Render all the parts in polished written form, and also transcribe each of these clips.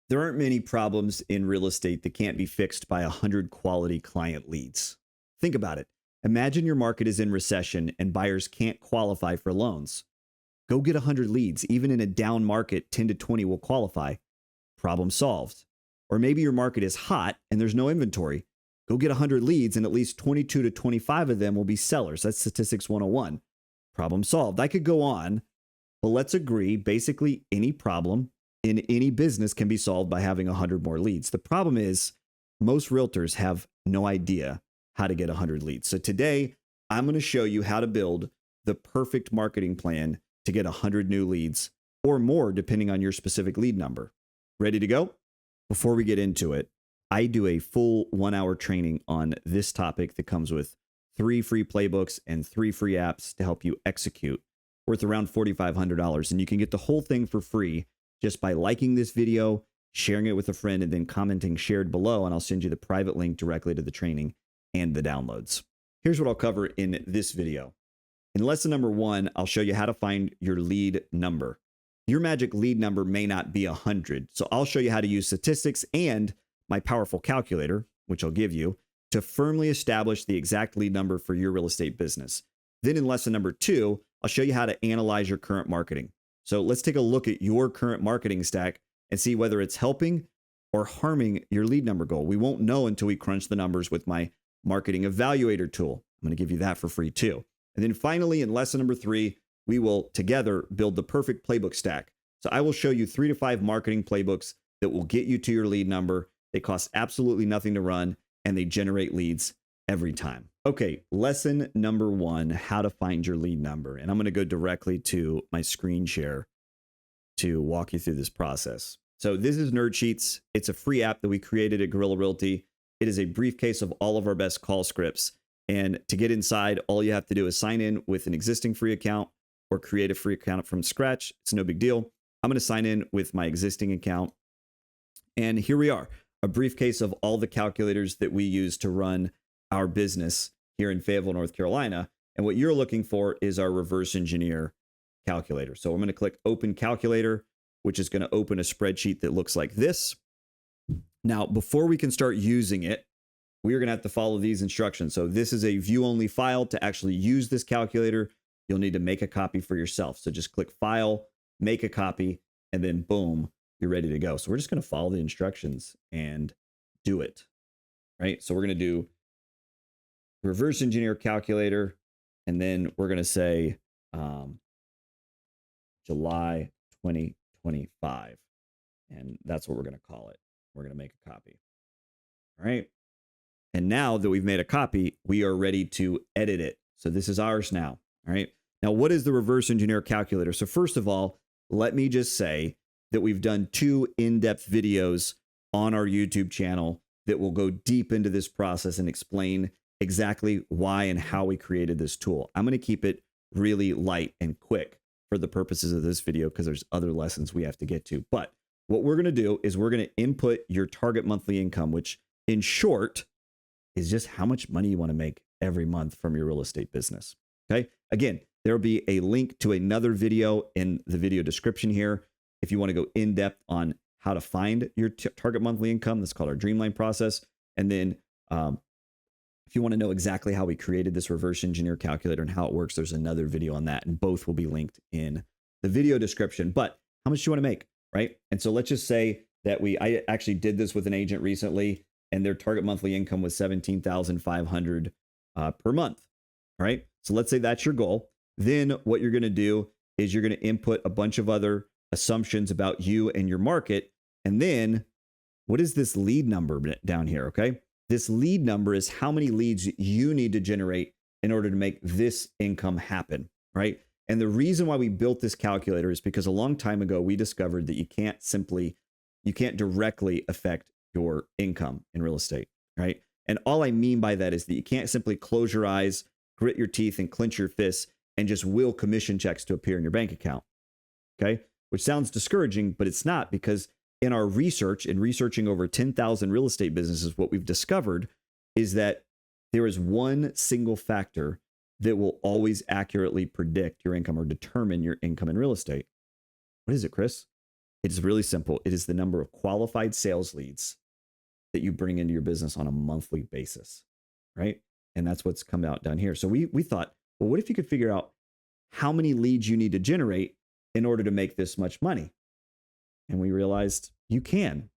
There aren't many problems in real estate that can't be fixed by 100 quality client leads. Think about it. Imagine your market is in recession and buyers can't qualify for loans. Go get 100 leads. Even in a down market, 10 to 20 will qualify. Problem solved. Or maybe your market is hot and there's no inventory. Go get 100 leads and at least 22 to 25 of them will be sellers. That's statistics 101. Problem solved. I could go on, but let's agree basically any problem in any business can be solved by having 100 more leads. The problem is most realtors have no idea how to get 100 leads. So today I'm going to show you how to build the perfect marketing plan to get 100 new leads or more depending on your specific lead number. Ready to go? Before we get into it, I do a full 1-hour training on this topic that comes with 3 free playbooks and 3 free apps to help you execute, worth around $4,500. And you can get the whole thing for free just by liking this video, sharing it with a friend, and then commenting shared below, and I'll send you the private link directly to the training and the downloads. Here's what I'll cover in this video. In lesson number 1, I'll show you how to find your lead number. Your magic lead number may not be 100, so I'll show you how to use statistics and my powerful calculator, which I'll give you, to firmly establish the exact lead number for your real estate business. Then in lesson number 2, I'll show you how to analyze your current marketing. So let's take a look at your current marketing stack and see whether it's helping or harming your lead number goal. We won't know until we crunch the numbers with my marketing evaluator tool. I'm going to give you that for free too. And then finally, in lesson number 3, we will together build the perfect playbook stack. So I will show you 3 to 5 marketing playbooks that will get you to your lead number. They cost absolutely nothing to run and they generate leads every time. Okay, lesson number 1, how to find your lead number. And I'm going to go directly to my screen share to walk you through this process. So this is Nerd Sheets. It's a free app that we created at Guerrilla Realty. It is a briefcase of all of our best call scripts. And to get inside, all you have to do is sign in with an existing free account or create a free account from scratch. It's no big deal. I'm going to sign in with my existing account. And here we are, a briefcase of all the calculators that we use to run our business here in Fayetteville, North Carolina. And what you're looking for is our reverse engineer calculator. So I'm going to click Open Calculator, which is going to open a spreadsheet that looks like this. Now, before we can start using it, we are going to have to follow these instructions. So this is a view-only file. To actually use this calculator, you'll need to make a copy for yourself. So just click File, make a copy, and then boom, you're ready to go. So we're just going to follow the instructions and do it, right? So we're going to do reverse engineer calculator, and then we're going to say July 2025, and that's what we're going to call it. We're going to make a copy. All right. And now that we've made a copy, we are ready to edit it. So this is ours now. All right. Now, what is the reverse engineer calculator? So first of all, let me just say that we've done 2 in-depth videos on our YouTube channel that will go deep into this process and explain exactly why and how we created this tool. I'm going to keep it really light and quick for the purposes of this video because there's other lessons we have to get to. But what we're going to do is we're going to input your target monthly income, which in short is just how much money you want to make every month from your real estate business. Okay. Again, there will be a link to another video in the video description here. If you want to go in depth on how to find your target monthly income, that's called our Dreamline process. And then if you want to know exactly how we created this reverse engineer calculator and how it works, there's another video on that, and both will be linked in the video description. But how much do you want to make, right? And so let's just say that I actually did this with an agent recently, and their target monthly income was $17,500 per month. All right. So let's say that's your goal. Then what you're going to do is you're going to input a bunch of other assumptions about you and your market. And then what is this lead number down here? Okay. This lead number is how many leads you need to generate in order to make this income happen. Right. And the reason why we built this calculator is because a long time ago, we discovered that you can't directly affect your income in real estate. Right. And all I mean by that is that you can't simply close your eyes, grit your teeth, and clench your fists and just will commission checks to appear in your bank account. Okay. Which sounds discouraging, but it's not, because in our research, in researching over 10,000 real estate businesses, what we've discovered is that there is one single factor that will always accurately predict your income or determine your income in real estate. What is it, Chris? It is really simple. It is the number of qualified sales leads that you bring into your business on a monthly basis, right? And that's what's come out down here. So we thought, well, what if you could figure out how many leads you need to generate in order to make this much money? And we realized you can,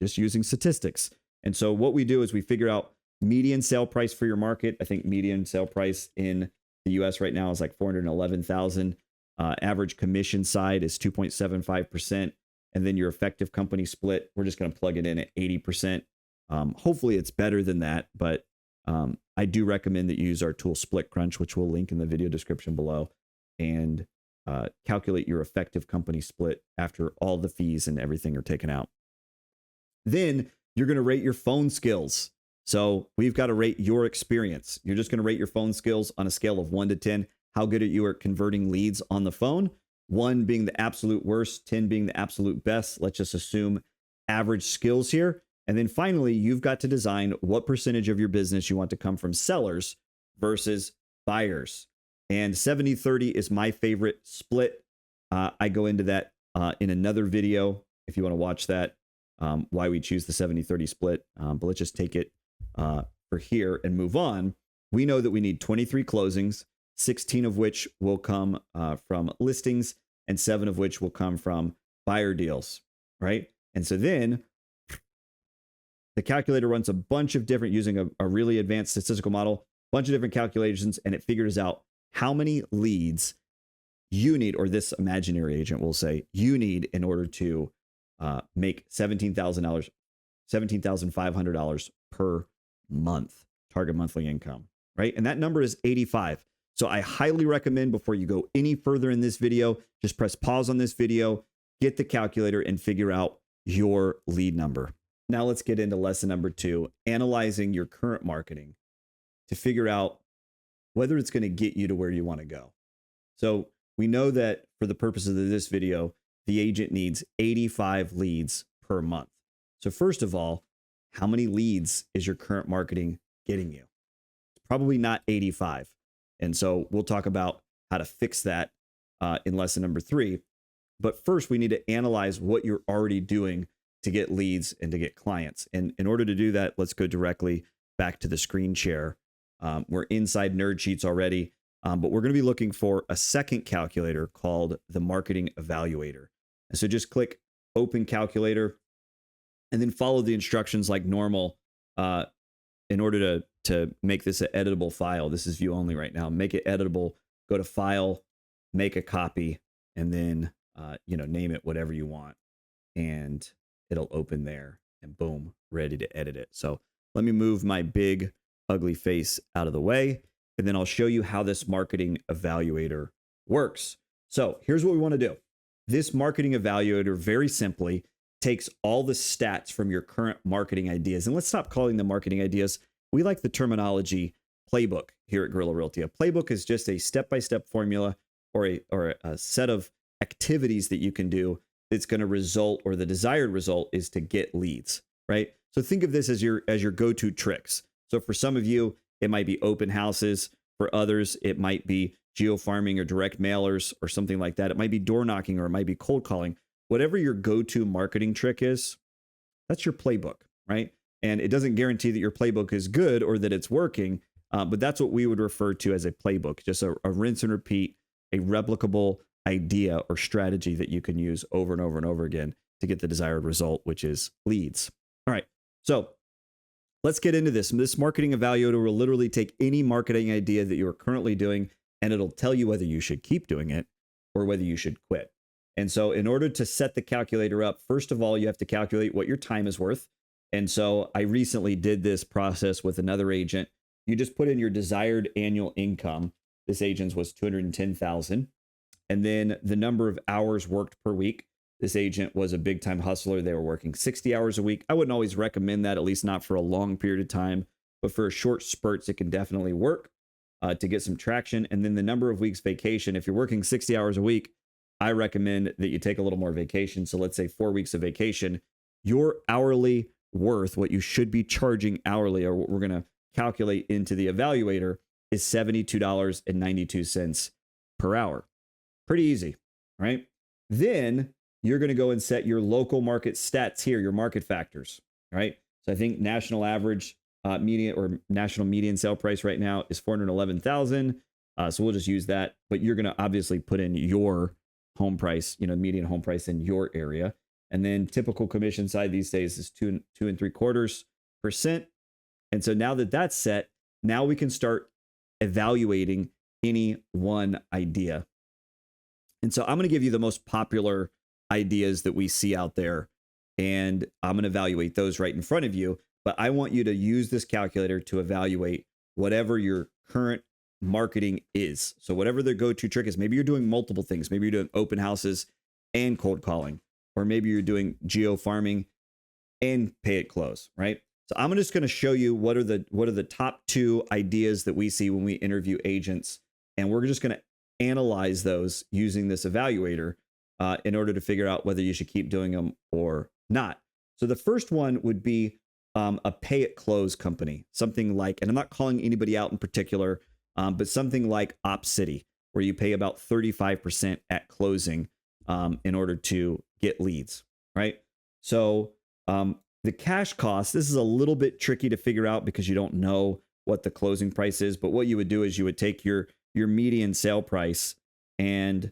just using statistics. And so what we do is we figure out median sale price for your market. I think median sale price in the US right now is like 411,000. Average commission side is 2.75%. And then your effective company split, we're just going to plug it in at 80%. Hopefully it's better than that, but I do recommend that you use our tool Split Crunch, which we'll link in the video description below, and calculate your effective company split after all the fees and everything are taken out. Then you're going to rate your phone skills. So we've got to rate your experience. You're just going to rate your phone skills on a scale of 1 to 10. How good are you at converting leads on the phone? 1 being the absolute worst, 10 being the absolute best. Let's just assume average skills here. And then finally, you've got to design what percentage of your business you want to come from sellers versus buyers. And 70-30 is my favorite split. I go into that in another video if you want to watch that, why we choose the 70-30 split. But let's just take it for here and move on. We know that we need 23 closings, 16 of which will come from listings and 7 of which will come from buyer deals, right? And so then the calculator runs a bunch of different, using a really advanced statistical model, bunch of different calculations, and it figures out how many leads you need, or this imaginary agent will say you need, in order to make $17,000, $17,500 per month, target monthly income, right? And that number is 85. So I highly recommend, before you go any further in this video, just press pause on this video, get the calculator, and figure out your lead number. Now let's get into lesson number 2, analyzing your current marketing to figure out whether it's going to get you to where you want to go. So we know that for the purposes of this video, the agent needs 85 leads per month. So first of all, how many leads is your current marketing getting you? It's probably not 85. And so we'll talk about how to fix that in lesson number 3. But first, we need to analyze what you're already doing to get leads and to get clients. And in order to do that, let's go directly back to the screen share. We're inside Nerd Sheets already, but we're going to be looking for a second calculator called the Marketing Evaluator. And so just click Open Calculator and then follow the instructions like normal in order to make this an editable file. This is view only right now. Make it editable. Go to File, make a copy, and then name it whatever you want, and it'll open there. And boom, ready to edit it. So let me move my big ugly face out of the way, and then I'll show you how this Marketing Evaluator works. So here's what we want to do. This Marketing Evaluator very simply takes all the stats from your current marketing ideas. And let's stop calling them marketing ideas. We like the terminology playbook here at Guerrilla Realty. A playbook is just a step-by-step formula or a set of activities that you can do that's going to result, or the desired result is to get leads, right? So think of this as your go-to tricks. So for some of you, it might be open houses. For others, it might be geo-farming or direct mailers or something like that. It might be door knocking, or it might be cold calling. Whatever your go-to marketing trick is, that's your playbook, right? And it doesn't guarantee that your playbook is good or that it's working, but that's what we would refer to as a playbook, just a rinse and repeat, a replicable idea or strategy that you can use over and over and over again to get the desired result, which is leads. All right, so let's get into this. This Marketing Evaluator will literally take any marketing idea that you are currently doing, and it'll tell you whether you should keep doing it or whether you should quit. And so in order to set the calculator up, first of all, you have to calculate what your time is worth. And so I recently did this process with another agent. You just put in your desired annual income. This agent's was 210,000. And then the number of hours worked per week. This agent was a big time hustler. They were working 60 hours a week. I wouldn't always recommend that, at least not for a long period of time, but for short spurts, it can definitely work to get some traction. And then the number of weeks vacation. If you're working 60 hours a week, I recommend that you take a little more vacation. So let's say 4 weeks of vacation. Your hourly worth, what you should be charging hourly, or what we're going to calculate into the evaluator, is $72.92 per hour. Pretty easy, right? Then you're going to go and set your local market stats here, your market factors, right? So I think national average median or national median sale price right now is 411,000. So we'll just use that, but you're going to obviously put in your home price, median home price in your area. And then typical commission side these days is 2.75%. And so now that that's set, now we can start evaluating any one idea. And so I'm going to give you the most popular ideas that we see out there, and I'm going to evaluate those right in front of you. But I want you to use this calculator to evaluate whatever your current marketing is. So whatever the go-to trick is, maybe you're doing multiple things. Maybe you're doing open houses and cold calling, or maybe you're doing geo farming and pay at close, right? So I'm just going to show you what are the top 2 ideas that we see when we interview agents, and we're just going to analyze those using this evaluator in order to figure out whether you should keep doing them or not. So the first one would be a pay at close company, something like, and I'm not calling anybody out in particular, but something like Op City, where you pay about 35% at closing in order to get leads, right? So the cash cost, this is a little bit tricky to figure out because you don't know what the closing price is. But what you would do is you would take your median sale price and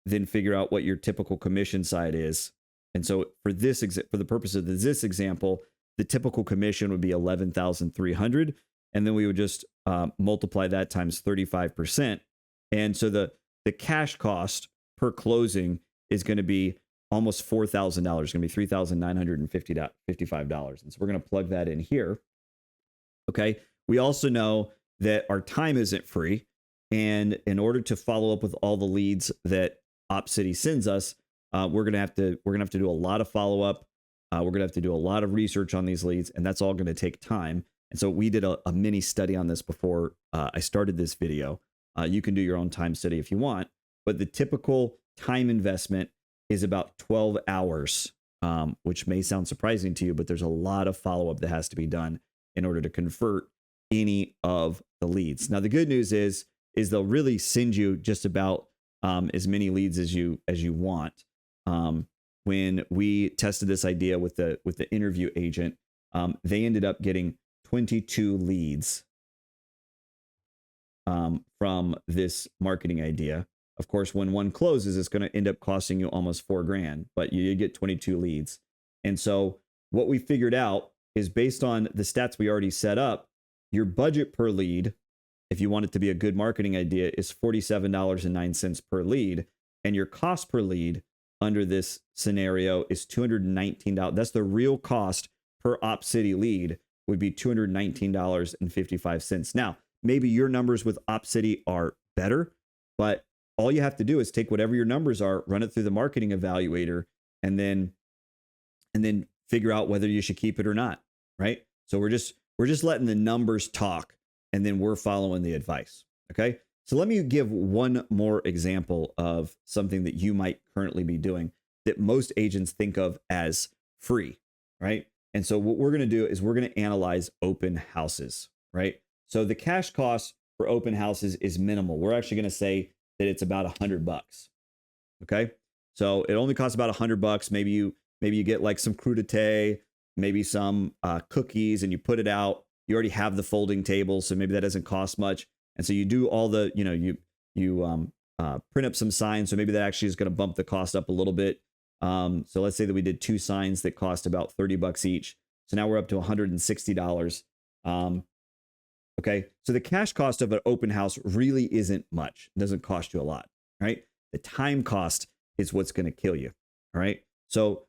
then figure out what your typical commission side is. And so for the purpose of this example, the typical commission would be 11,300, and then we would just multiply that times 35%. And so the cash cost per closing is going to be almost $4,000. It's going to be $3,955. And so we're going to plug that in here. Okay. We also know that our time isn't free, and in order to follow up with all the leads that OpCity sends us, we're gonna have to do a lot of follow up. We're gonna have to do a lot of research on these leads, and that's all going to take time. And so we did a mini study on this before I started this video. You can do your own time study if you want, but the typical time investment is about 12 hours, which may sound surprising to you, but there's a lot of follow up that has to be done in order to convert any of the leads. Now, the good news is they'll really send you just about as many leads as you want. When we tested this idea with the interview agent, they ended up getting 22 leads from this marketing idea. Of course, when one closes, it's going to end up costing you almost $4,000, but you get 22 leads. And so what we figured out is, based on the stats we already set up, your budget per lead, if you want it to be a good marketing idea, is $47.09 per lead. And your cost per lead under this scenario is $219. That's the real cost per OpCity lead, would be $219.55. Now, maybe your numbers with OpCity are better, but all you have to do is take whatever your numbers are, run it through the marketing evaluator, and then figure out whether you should keep it or not, right? So we're just letting the numbers talk, and then we're following the advice. Okay. So let me give one more example of something that you might currently be doing that most agents think of as free, right? And so what we're going to do is we're going to analyze open houses, right? So the cash cost for open houses is minimal. We're actually going to say that it's about $100. Okay. So it only costs about $100. Maybe you get like some crudité, maybe some cookies, and you put it out. You already have the folding table, so maybe that doesn't cost much. And so you do all the, you print up some signs. So maybe that actually is going to bump the cost up a little bit. So let's say that we did 2 signs that cost about $30 each. So now we're up to $160. Okay. So the cash cost of an open house really isn't much. It doesn't cost you a lot, right? The time cost is what's going to kill you. All right. So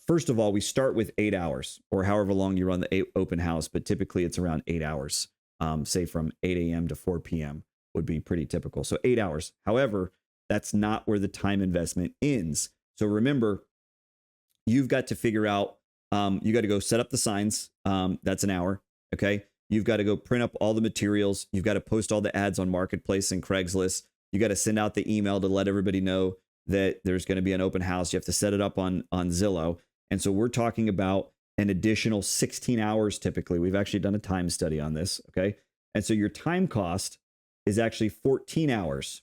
first of all, we start with 8 hours, or however long you run the open house, but typically it's around 8 hours. Say from 8 a.m. to 4 p.m. would be pretty typical. So 8 hours. However, that's not where the time investment ends. So remember, you've got to figure out, you got to go set up the signs. That's an hour. Okay. You've got to go print up all the materials. You've got to post all the ads on Marketplace and Craigslist. You got to send out the email to let everybody know that there's going to be an open house. You have to set it up on Zillow. And so we're talking about an additional 16 hours typically. We've actually done a time study on this. Okay. And so your time cost is actually 14 hours.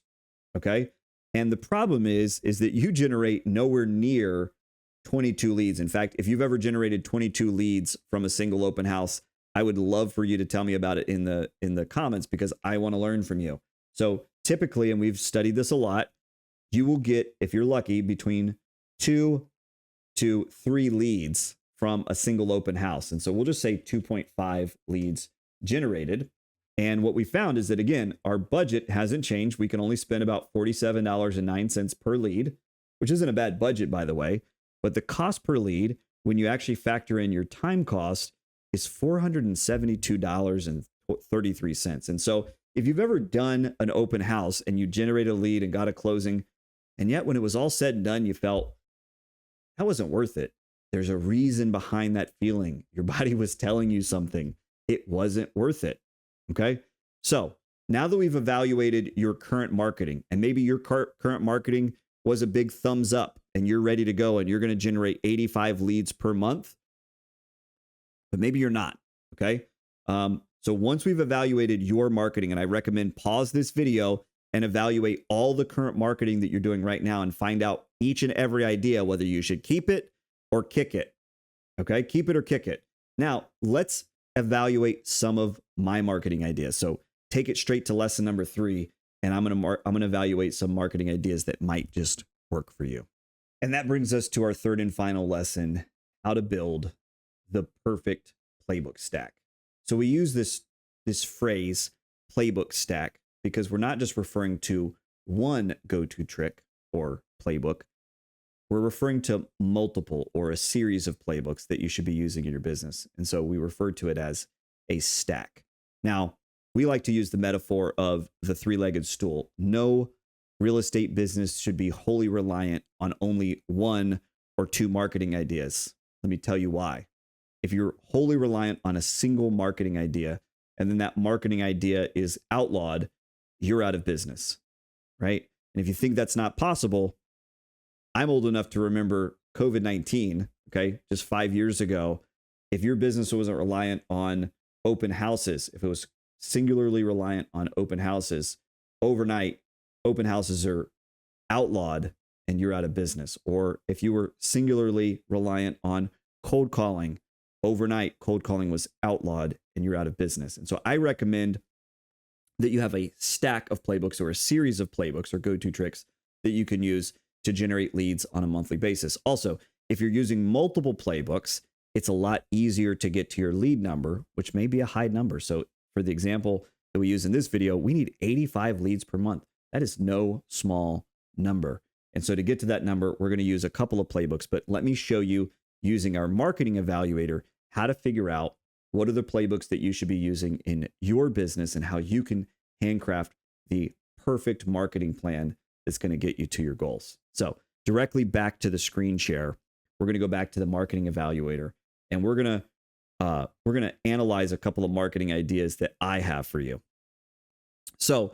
Okay. And the problem is that you generate nowhere near 22 leads. In fact, if you've ever generated 22 leads from a single open house, I would love for you to tell me about it in the comments, because I want to learn from you. So typically, and we've studied this a lot, you will get, if you're lucky, between 2 to 3 leads from a single open house. And so we'll just say 2.5 leads generated. And what we found is that, again, our budget hasn't changed. We can only spend about $47.09 per lead, which isn't a bad budget, by the way. But the cost per lead, when you actually factor in your time cost, is $472.33. And so if you've ever done an open house and you generated a lead and got a closing, and yet when it was all said and done, you felt that wasn't worth it, there's a reason behind that feeling. Your body was telling you something. It wasn't worth it. Okay. So now that we've evaluated your current marketing, and maybe your current marketing was a big thumbs up and you're ready to go and you're going to generate 85 leads per month, but maybe you're not. Okay. So once we've evaluated your marketing, and I recommend pause this video and evaluate all the current marketing that you're doing right now and find out each and every idea, whether you should keep it or kick it. Okay. Keep it or kick it. Now let's evaluate some of my marketing ideas. So take it straight to lesson number 3. And I'm going to evaluate some marketing ideas that might just work for you. And that brings us to our third and final lesson: how to build the perfect playbook stack. So we use this phrase playbook stack because we're not just referring to one go-to trick or playbook. We're referring to multiple or a series of playbooks that you should be using in your business. And so we refer to it as a stack. Now, we like to use the metaphor of the three-legged stool. No real estate business should be wholly reliant on only one or two marketing ideas. Let me tell you why. If you're wholly reliant on a single marketing idea, and then that marketing idea is outlawed, you're out of business, right? And if you think that's not possible, I'm old enough to remember COVID-19, okay, just 5 years ago. If your business wasn't reliant on open houses, if it was singularly reliant on open houses, overnight, open houses are outlawed and you're out of business. Or if you were singularly reliant on cold calling, overnight, cold calling was outlawed and you're out of business. And so I recommend that you have a stack of playbooks or a series of playbooks or go-to tricks that you can use to generate leads on a monthly basis. Also, if you're using multiple playbooks, it's a lot easier to get to your lead number, which may be a high number. So for the example that we use in this video, we need 85 leads per month. That is no small number. And so to get to that number, we're going to use a couple of playbooks, but let me show you using our marketing evaluator how to figure out what are the playbooks that you should be using in your business and how you can handcraft the perfect marketing plan that's going to get you to your goals. So directly back to the screen share, we're going to go back to the marketing evaluator, and we're going to analyze a couple of marketing ideas that I have for you. So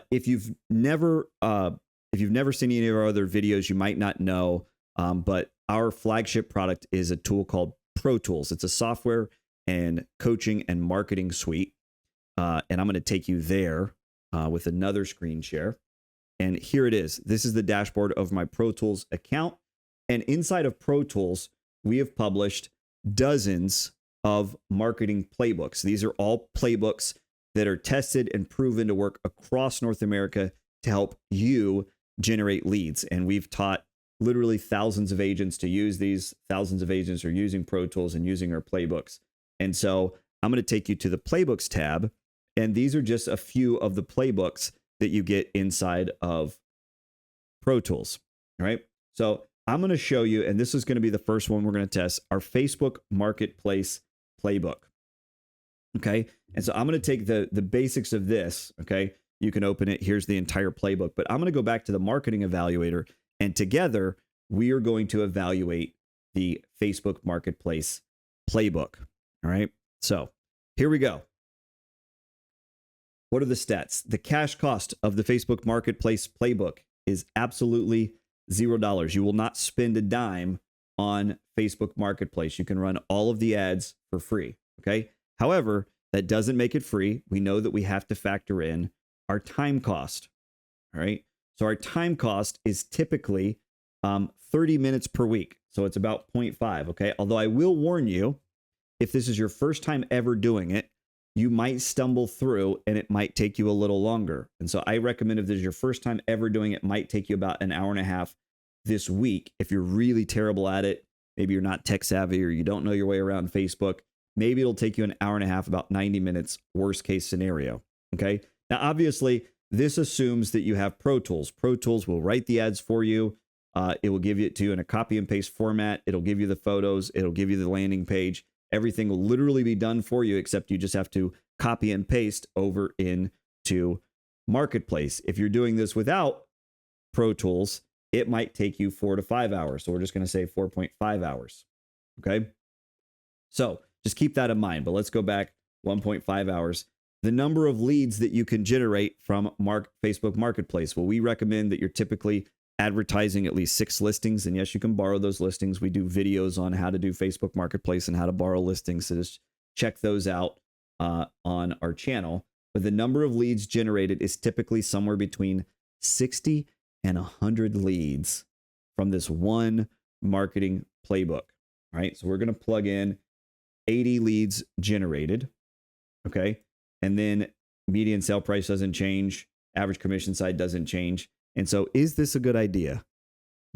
if you've never seen any of our other videos, you might not know, but our flagship product is a tool called Pro Tools. It's a software and coaching and marketing suite. And I'm going to take you there with another screen share. And here it is. This is the dashboard of my Pro Tools account. And inside of Pro Tools, we have published dozens of marketing playbooks. These are all playbooks that are tested and proven to work across North America to help you generate leads. And we've taught literally thousands of agents to use these. Thousands of agents are using Pro Tools and using our playbooks. And so I'm going to take you to the playbooks tab. And these are just a few of the playbooks that you get inside of Pro Tools. All right. So I'm going to show you, and this is going to be the first one we're going to test, our Facebook Marketplace playbook. Okay. And so I'm going to take the basics of this. Okay. You can open it. Here's the entire playbook, but I'm going to go back to the marketing evaluator, and together we are going to evaluate the Facebook Marketplace playbook. All right. So here we go. What are the stats? The cash cost of the Facebook Marketplace playbook is absolutely $0. You will not spend a dime on Facebook Marketplace. You can run all of the ads for free. Okay. However, that doesn't make it free. We know that we have to factor in our time cost. All right. So our time cost is typically 30 minutes per week. So it's about 0.5, okay? Although I will warn you, if this is your first time ever doing it, you might stumble through and it might take you a little longer. And so I recommend if this is your first time ever doing it, might take you about an hour and a half this week. If you're really terrible at it, maybe you're not tech savvy or you don't know your way around Facebook, maybe it'll take you an hour and a half, about 90 minutes, worst case scenario. Okay. Now, obviously, this assumes that you have Pro Tools. Pro Tools will write the ads for you. It will give it to you in a copy and paste format. It'll give you the photos. It'll give you the landing page. Everything will literally be done for you, except you just have to copy and paste over into Marketplace. If you're doing this without Pro Tools, it might take you 4 to 5 hours. So we're just going to say 4.5 hours. Okay. So just keep that in mind. But let's go back 1.5 hours. The number of leads that you can generate from Facebook Marketplace. Well, we recommend that you're typically advertising at least 6 listings. And yes, you can borrow those listings. We do videos on how to do Facebook Marketplace and how to borrow listings. So just check those out on our channel. But the number of leads generated is typically somewhere between 60 and 100 leads from this one marketing playbook. All right. So we're going to plug in 80 leads generated. Okay. And then median sale price doesn't change. Average commission side doesn't change. And so is this a good idea?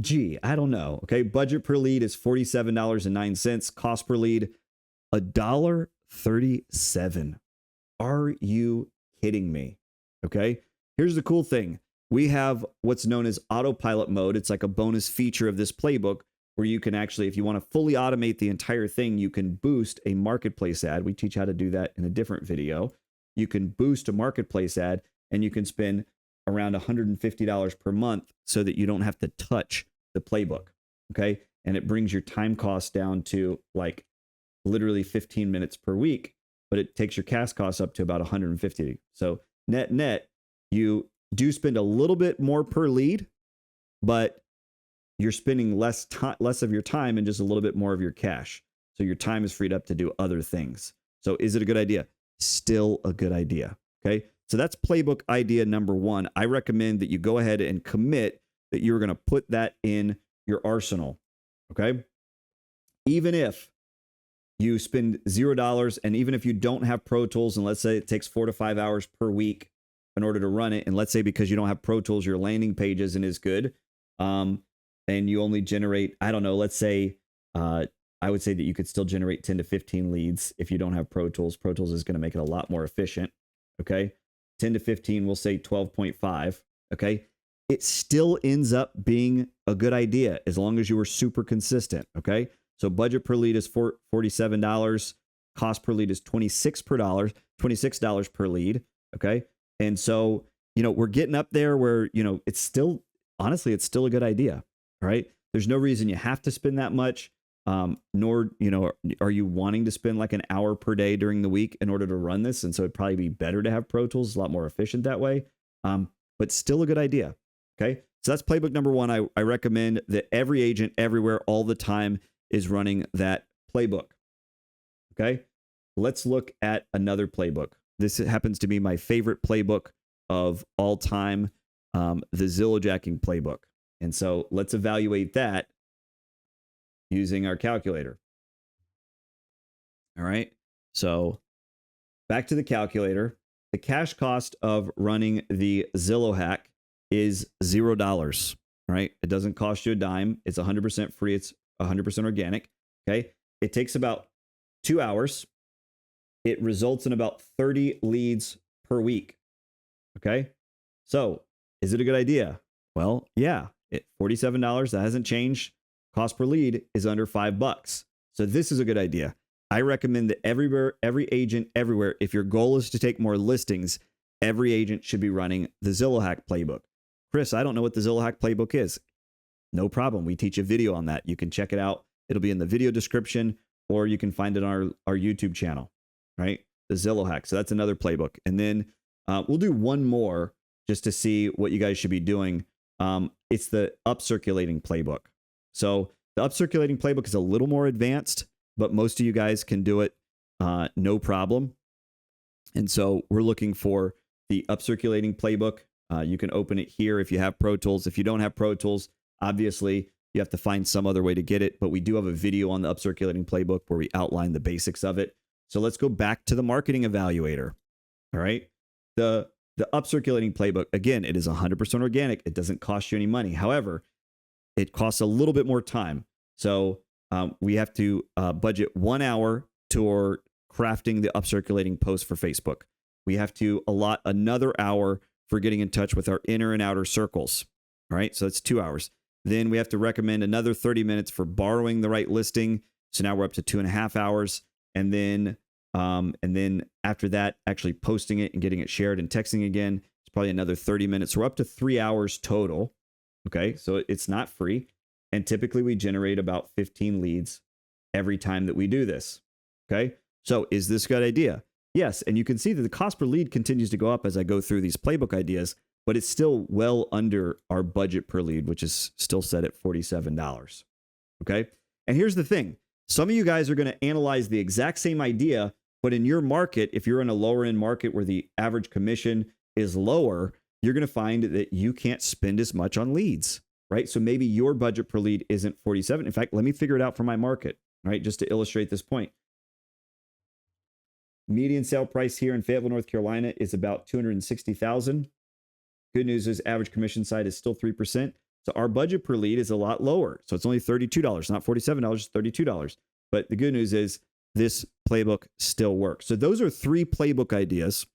Gee, I don't know. Okay. Budget per lead is $47.09. Cost per lead, $1.37. Are you kidding me? Okay. Here's the cool thing. We have what's known as autopilot mode. It's like a bonus feature of this playbook where you can actually, if you want to fully automate the entire thing, you can boost a marketplace ad. We teach how to do that in a different video. You can boost a marketplace ad and you can spend around $150 per month so that you don't have to touch the playbook. Okay. And it brings your time cost down to like literally 15 minutes per week, but it takes your CAC costs up to about 150. So net, you do spend a little bit more per lead, but you're spending less of your time and just a little bit more of your cash. So your time is freed up to do other things. So is it a good idea? Still a good idea. Okay. So that's playbook idea number 1. I recommend that you go ahead and commit that you're going to put that in your arsenal. Okay. Even if you spend $0 and even if you don't have Pro Tools, and let's say it takes 4 to 5 hours per week in order to run it. And let's say because you don't have Pro Tools, your landing page isn't as good. And you only generate, I don't know, let's say, I would say that you could still generate 10 to 15 leads if you don't have Pro Tools. Pro Tools is going to make it a lot more efficient. Okay. 10 to 15, we'll say 12.5. Okay. It still ends up being a good idea as long as you were super consistent. Okay. So budget per lead is $47. Cost per lead is $26 per lead. Okay. And so, we're getting up there where, it's still, honestly, it's still a good idea. All right. There's no reason you have to spend that much. Nor, are you wanting to spend like an hour per day during the week in order to run this? And so it'd probably be better to have Pro Tools. It's a lot more efficient that way. But still a good idea. Okay. So that's playbook number 1. I recommend that every agent everywhere all the time is running that playbook. Okay. Let's look at another playbook. This happens to be my favorite playbook of all time, the Zillow jacking playbook. And so let's evaluate that using our calculator. All right. So back to the calculator. The cash cost of running the Zillow hack is $0. Right. It doesn't cost you a dime. It's 100% free. It's 100% organic. Okay. It takes about 2 hours. It results in about 30 leads per week. Okay. So is it a good idea? Well, yeah. $47. That hasn't changed. Cost per lead is under $5. So this is a good idea. I recommend that every agent everywhere, if your goal is to take more listings, every agent should be running the Zillow hack playbook. Chris, I don't know what the Zillow hack playbook is. No problem. We teach a video on that. You can check it out. It'll be in the video description, or you can find it on our YouTube channel, right? The Zillow hack. So that's another playbook. And then we'll do one more just to see what you guys should be doing. It's the upcirculating playbook. So the upcirculating playbook is a little more advanced, but most of you guys can do it no problem. And so we're looking for the upcirculating playbook. You can open it here if you have Pro Tools. If you don't have Pro Tools, obviously you have to find some other way to get it, but we do have a video on the Upcirculating Playbook where we outline the basics of it. So let's go back to the marketing evaluator. All right. The Upcirculating Playbook, again, it is 100% organic. It doesn't cost you any money. However, it costs a little bit more time. So we have to budget 1 hour toward crafting the Upcirculating post for Facebook. We have to allot another hour for getting in touch with our inner and outer circles. All right. So that's 2 hours. Then we have to recommend another 30 minutes for borrowing the right listing. So now we're up to 2.5 hours. And then after that, actually posting it and getting it shared and texting again, it's probably another 30 minutes. So we're up to 3 hours total. Okay. So it's not free. And typically we generate about 15 leads every time that we do this. Okay. So is this a good idea? Yes. And you can see that the cost per lead continues to go up as I go through these playbook ideas, but it's still well under our budget per lead, which is still set at $47. Okay. And here's the thing. Some of you guys are going to analyze the exact same idea, but in your market, if you're in a lower end market where the average commission is lower, you're going to find that you can't spend as much on leads, right? So maybe your budget per lead isn't 47. In fact, let me figure it out for my market, right? Just to illustrate this point. Median sale price here in Fayetteville, North Carolina is about $260,000. Good news is average commission side is still 3%. So our budget per lead is a lot lower. So it's only $32, not $47, it's $32. But the good news is this playbook still works. So those are 3 playbook ideas.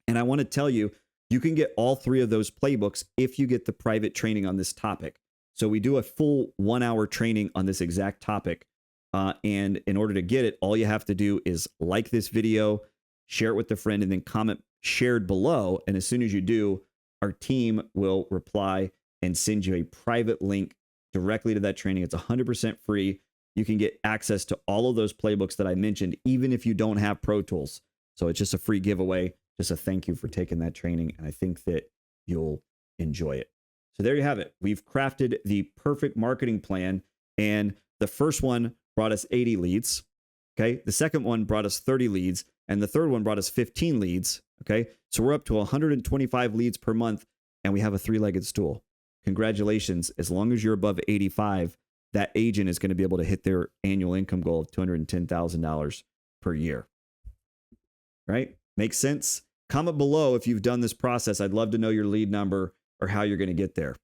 And I want to tell you, you can get all 3 of those playbooks if you get the private training on this topic. So we do a full 1 hour training on this exact topic. And in order to get it, all you have to do is like this video, share it with a friend, and then comment shared below. And as soon as you do, our team will reply and send you a private link directly to that training. It's 100% free. You can get access to all of those playbooks that I mentioned, even if you don't have Pro Tools. So it's just a free giveaway, just a thank you for taking that training. And I think that you'll enjoy it. So there you have it. We've crafted the perfect marketing plan. And the first one brought us 80 leads. Okay. The second one brought us 30 leads. And the third one brought us 15 leads. Okay. So we're up to 125 leads per month. And we have a 3-legged stool. Congratulations. As long as you're above 85, that agent is going to be able to hit their annual income goal of $210,000 per year. Right? Makes sense? Comment below if you've done this process. I'd love to know your lead number or how you're going to get there.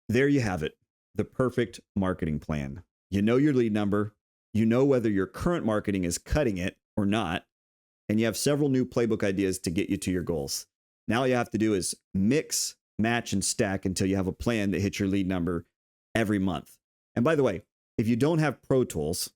There you have it. The perfect marketing plan. You know your lead number. You know whether your current marketing is cutting it or not. And you have several new playbook ideas to get you to your goals. Now all you have to do is mix, match, and stack until you have a plan that hits your lead number every month. And by the way, if you don't have Pro Tools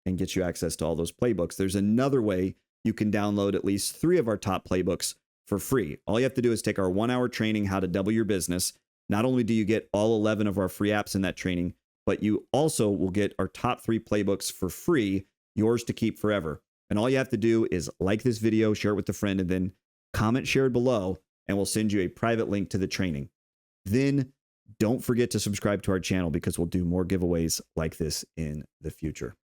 and gets you access to all those playbooks, there's another way you can download at least 3 of our top playbooks for free. All you have to do is take our 1 hour training, How to Double Your Business. Not only do you get all 11 of our free apps in that training, but you also will get our top 3 playbooks for free, yours to keep forever. And all you have to do is like this video, share it with a friend, and then comment shared below, and we'll send you a private link to the training. Then don't forget to subscribe to our channel because we'll do more giveaways like this in the future.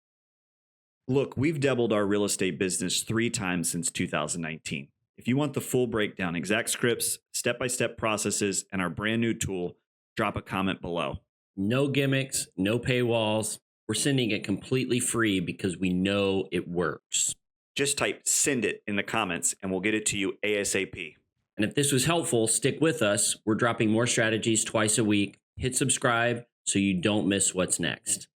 Look, we've doubled our real estate business 3 times since 2019. If you want the full breakdown, exact scripts, step-by-step processes, and our brand new tool, drop a comment below. No gimmicks, no paywalls. We're sending it completely free because we know it works. Just type "send it" in the comments and we'll get it to you ASAP. And if this was helpful, stick with us. We're dropping more strategies twice a week. Hit subscribe so you don't miss what's next.